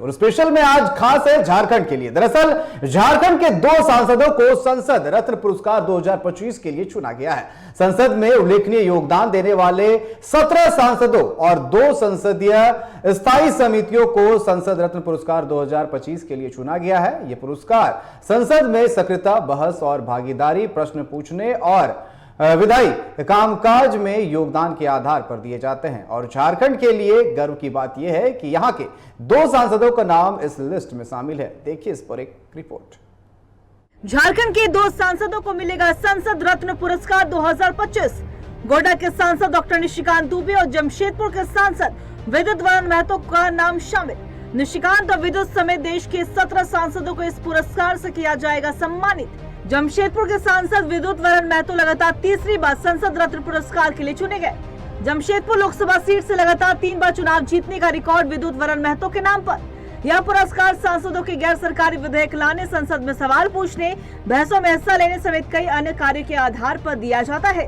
और स्पेशल में आज खास है झारखंड के लिए। दरअसल झारखंड के 2 सांसदों को संसद रत्न पुरस्कार 2025 के लिए चुना गया है। संसद में उल्लेखनीय योगदान देने वाले 17 सांसदों और 2 संसदीय स्थायी समितियों को संसद रत्न पुरस्कार 2025 के लिए चुना गया है। यह पुरस्कार संसद में सक्रियता, बहस और भागीदारी, प्रश्न पूछने और विधायी कामकाज में योगदान के आधार पर दिए जाते हैं। और झारखंड के लिए गर्व की बात यह है कि यहां के 2 सांसदों का नाम इस लिस्ट में शामिल है। देखिए इस पर एक रिपोर्ट। झारखंड के 2 सांसदों को मिलेगा संसद रत्न पुरस्कार 2025। गोड्डा के सांसद डॉक्टर निशिकांत दुबे और जमशेदपुर के सांसद विद्युत वरण महतो का नाम शामिल। निशिकांत और विद्युत समेत देश के 17 सांसदों को इस पुरस्कार से किया जाएगा सम्मानित। जमशेदपुर के सांसद विद्युत वरण महतो लगातार तीसरी बार संसद रत्न पुरस्कार के लिए चुने गए। जमशेदपुर लोकसभा सीट से लगातार 3 बार चुनाव जीतने का रिकॉर्ड विद्युत वरण महतो के नाम पर। यह पुरस्कार सांसदों के गैर सरकारी विधेयक लाने, संसद में सवाल पूछने, बहसों में हिस्सा लेने समेत कई अन्य कार्य के आधार पर दिया जाता है।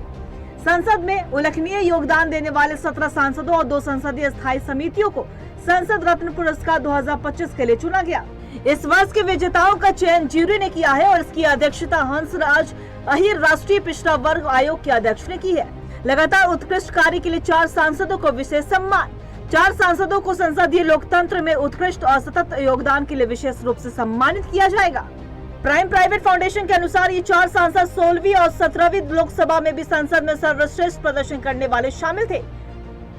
संसद में उल्लेखनीय योगदान देने वाले 17 सांसदों और 2 संसदीय स्थायी समितियों को संसद रत्न पुरस्कार 2025 के लिए चुना गया। इस वर्ष के विजेताओं का चयन ज्यूरी ने किया है और इसकी अध्यक्षता हंसराज अहिर राष्ट्रीय पिछड़ा वर्ग आयोग के अध्यक्ष ने की है। लगातार उत्कृष्ट कार्य के लिए 4 सांसदों को विशेष सम्मान, 4 सांसदों को संसदीय लोकतंत्र में उत्कृष्ट और सतत योगदान के लिए विशेष रूप से सम्मानित किया जाएगा। प्राइम प्राइवेट फाउंडेशन के अनुसार ये 4 सांसद 16वीं और 17वीं लोकसभा में भी संसद में सर्वश्रेष्ठ प्रदर्शन करने वाले शामिल थे।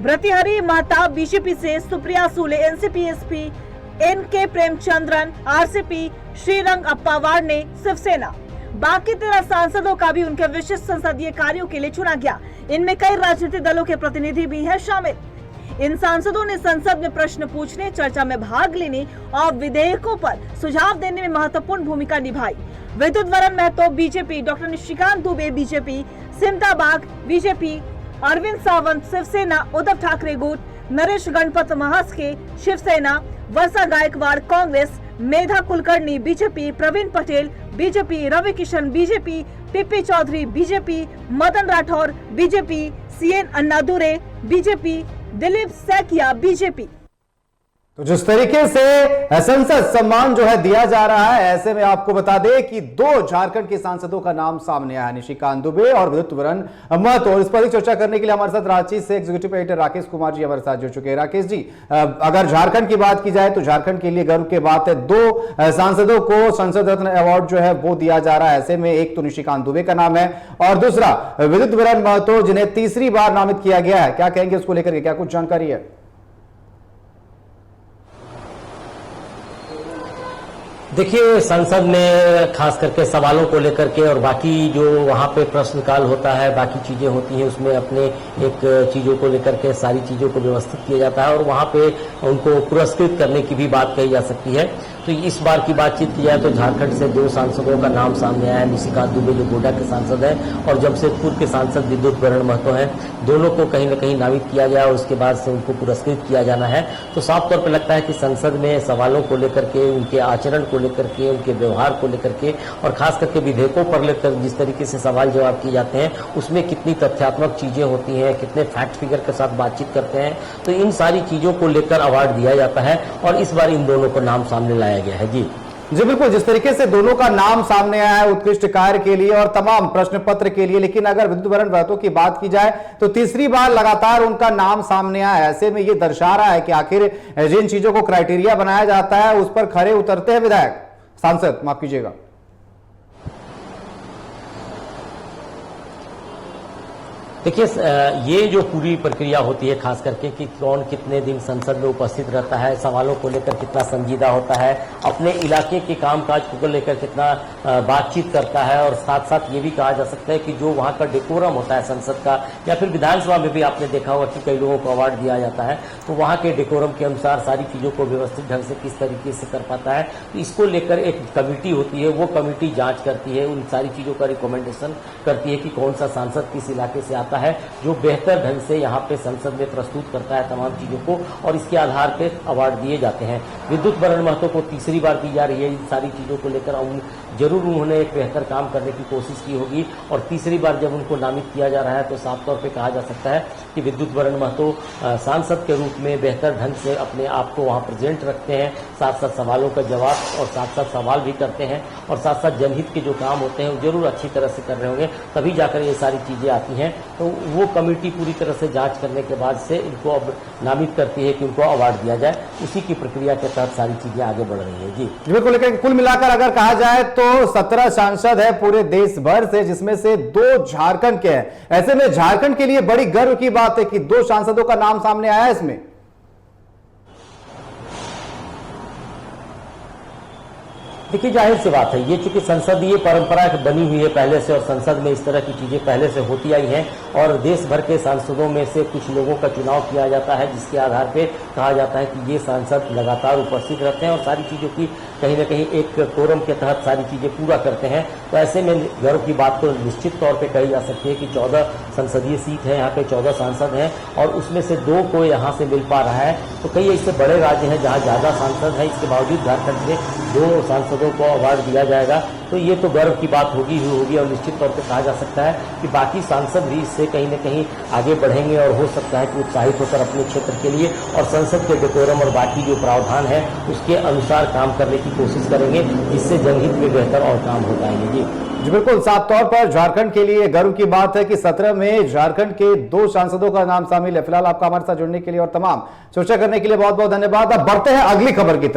भृतृहरि महताब बीजेपी से, Supriya Sule NCP SP, NK Premachandran RCP, Shrirang Appawar ने शिवसेना। बाकी 13 सांसदों का भी उनके विशिष्ट संसदीय कार्यों के लिए चुना गया। इनमें कई राजनीतिक दलों के प्रतिनिधि भी हैं शामिल। इन सांसदों ने संसद में प्रश्न पूछने, चर्चा में भाग लेने और विधेयकों पर सुझाव देने में महत्वपूर्ण भूमिका निभाई। Bidyut Baran Mahato BJP, doctor Nishikant Dubey BJP, Smita Bag BJP, Arvind Sawant Shiv Sena, Uddhav Thackeray गुट, Naresh Ganpat Mhaske Shiv Sena, Varsha Gaikwad Congress, Medha Kulkarni BJP, Praveen Patel BJP, Ravi Kishan BJP, PP Chaudhary BJP, Madan Rathore BJP, CN Annadurai BJP, Dilip Saikia BJP. तो जिस तरीके से संसद सम्मान जो है दिया जा रहा है, ऐसे में आपको बता दें कि 2 झारखंड के सांसदों का नाम सामने आया, निशिकांत दुबे और विद्युत वरण महतो। और इस पर चर्चा करने के लिए हमारे साथ रांची से एग्जीक्यूटिव एडिटर राकेश कुमार जी हमारे साथ जुड़ चुके हैं। राकेश जी, अगर झारखंड की बात की जाए तो झारखंड के लिए गर्व की बात है, 2 सांसदों को संसद रत्न अवार्ड जो है वो दिया जा रहा है। ऐसे में एक तो निशिकांत दुबे का नाम है और दूसरा विद्युत वरण महतो, जिन्हें तीसरी बार नामित किया गया है। क्या कहेंगे उसको लेकर, क्या कुछ जानकारी है? देखिए, संसद में खास करके सवालों को लेकर के और बाकी जो वहाँ पे प्रश्नकाल होता है, बाकी चीजें होती हैं, उसमें अपने एक चीजों को लेकर के सारी चीजों को व्यवस्थित किया जाता है और वहाँ पे उनको पुरस्कृत करने की भी बात कही जा सकती है। तो इस बार की बातचीत की जाए तो झारखंड से 2 सांसदों का नाम सामने आया है। निशिकांत दुबे जो गोड्डा के सांसद हैं और जमशेदपुर के सांसद विद्युत वरण महतो हैं। दोनों को कहीं न कहीं नामित किया गया और उसके बाद से उनको पुरस्कृत किया जाना है। तो साफ तौर पर लगता है कि संसद में सवालों को लेकर के, उनके आचरण को लेकर के, उनके व्यवहार को लेकर के और खास करके विधेयकों पर लेकर जिस तरीके से सवाल जवाब किए जाते हैं, उसमें कितनी तथ्यात्मक चीजें होती हैं, कितने फैक्ट फिगर के साथ बातचीत करते हैं, तो इन सारी चीजों को लेकर अवार्ड दिया जाता है और इस बार इन दोनों को नाम सामने लाया गया है। जी बिल्कुल, जिस तरीके से दोनों का नाम सामने आया है उत्कृष्ट कार्य के लिए और तमाम प्रश्न पत्र के लिए, लेकिन अगर विद्युत वरण महतो की बात की जाए तो तीसरी बार लगातार उनका नाम सामने आया है। ऐसे में ये दर्शा रहा है कि आखिर जिन चीजों को क्राइटेरिया बनाया जाता है उस पर खरे उतरते हैं विधायक, सांसद, माफ कीजिएगा। देखिए, ये जो पूरी प्रक्रिया होती है खास करके कि कौन कितने दिन संसद में उपस्थित रहता है, सवालों को लेकर कितना संजीदा होता है, अपने इलाके के कामकाज को लेकर कितना बातचीत करता है और साथ साथ ये भी कहा जा सकता है कि जो वहाँ का डेकोरम होता है संसद का, या फिर विधानसभा में भी आपने देखा होगा कि कई लोगों को अवार्ड दिया जाता है, तो वहाँ के डेकोरम के अनुसार सारी चीज़ों को व्यवस्थित ढंग से किस तरीके से कर पाता है, तो इसको लेकर एक कमेटी होती है। वो कमेटी जाँच करती है, उन सारी चीज़ों का रिकमेंडेशन करती है कि कौन सा सांसद किस इलाके से आता होता है जो बेहतर ढंग से यहाँ पे संसद में प्रस्तुत करता है तमाम चीजों को, और इसके आधार पे अवार्ड दिए जाते हैं। विद्युत वरण महतो को तीसरी बार दी जा रही है। इन सारी चीजों को लेकर जरूर उन्होंने एक बेहतर काम करने की कोशिश की होगी, और तीसरी बार जब उनको नामित किया जा रहा है तो साफ तौर पे कहा जा सकता है कि विद्युत वरण महतो सांसद के रूप में बेहतर ढंग से अपने आप को वहां प्रेजेंट रखते हैं, साथ साथ सवालों का जवाब और साथ साथ सवाल भी करते हैं, और साथ साथ जनहित के जो काम होते हैं वो जरूर अच्छी तरह से कर रहे होंगे, तभी जाकर ये सारी चीजें आती हैं। तो वो कमेटी पूरी तरह से जांच करने के बाद से इनको अब नामित करती है कि उनको अवार्ड दिया जाए। उसी की प्रक्रिया के तहत सारी चीजें आगे बढ़ रही है। जी बिल्कुल, लेकिन कुल मिलाकर अगर कहा जाए तो 17 सांसद है पूरे देश भर से, जिसमें से 2 झारखंड के हैं। ऐसे में झारखंड के लिए बड़ी गर्व की बात है कि 2 सांसदों का नाम सामने आया है इसमें। देखिए, जाहिर सी बात है, ये चूंकि संसदीय परंपरा बनी हुई है पहले से, और संसद में इस तरह की चीजें पहले से होती आई हैं, और देश भर के सांसदों में से कुछ लोगों का चुनाव किया जाता है, जिसके आधार पे कहा जाता है कि ये सांसद लगातार उपस्थित रहते हैं और सारी चीजों की कहीं ना कहीं एक कोरम के तहत सारी चीजें पूरा करते हैं। तो ऐसे में गर्व की बात तो निश्चित तौर पर कही जा सकती है कि 14 संसदीय सीट है, यहाँ पे 14 सांसद हैं, और उसमें से 2 को यहाँ से मिल पा रहा है। तो कई ऐसे बड़े राज्य हैं जहाँ ज्यादा सांसद है, इसके बावजूद झारखंड से 2 सांसदों को अवार्ड दिया जाएगा। तो ये तो गर्व की बात होगी ही होगी, और निश्चित तौर पे कहा जा सकता है कि बाकी सांसद भी इससे कहीं न कहीं आगे बढ़ेंगे, और हो सकता है कि उत्साहित होकर अपने क्षेत्र के लिए और संसद के डेकोरम और बाकी जो प्रावधान है उसके अनुसार काम करने की कोशिश करेंगे, जिससे जनहित में बेहतर और काम हो पाएंगे। जी बिल्कुल, साफ तौर पर झारखंड के लिए गर्व की बात है कि 17 में झारखंड के 2 सांसदों का नाम शामिल है। फिलहाल आपका हमारे साथ जुड़ने के लिए और तमाम चर्चा करने के लिए बहुत बहुत धन्यवाद। अब बढ़ते हैं अगली खबर की तरफ।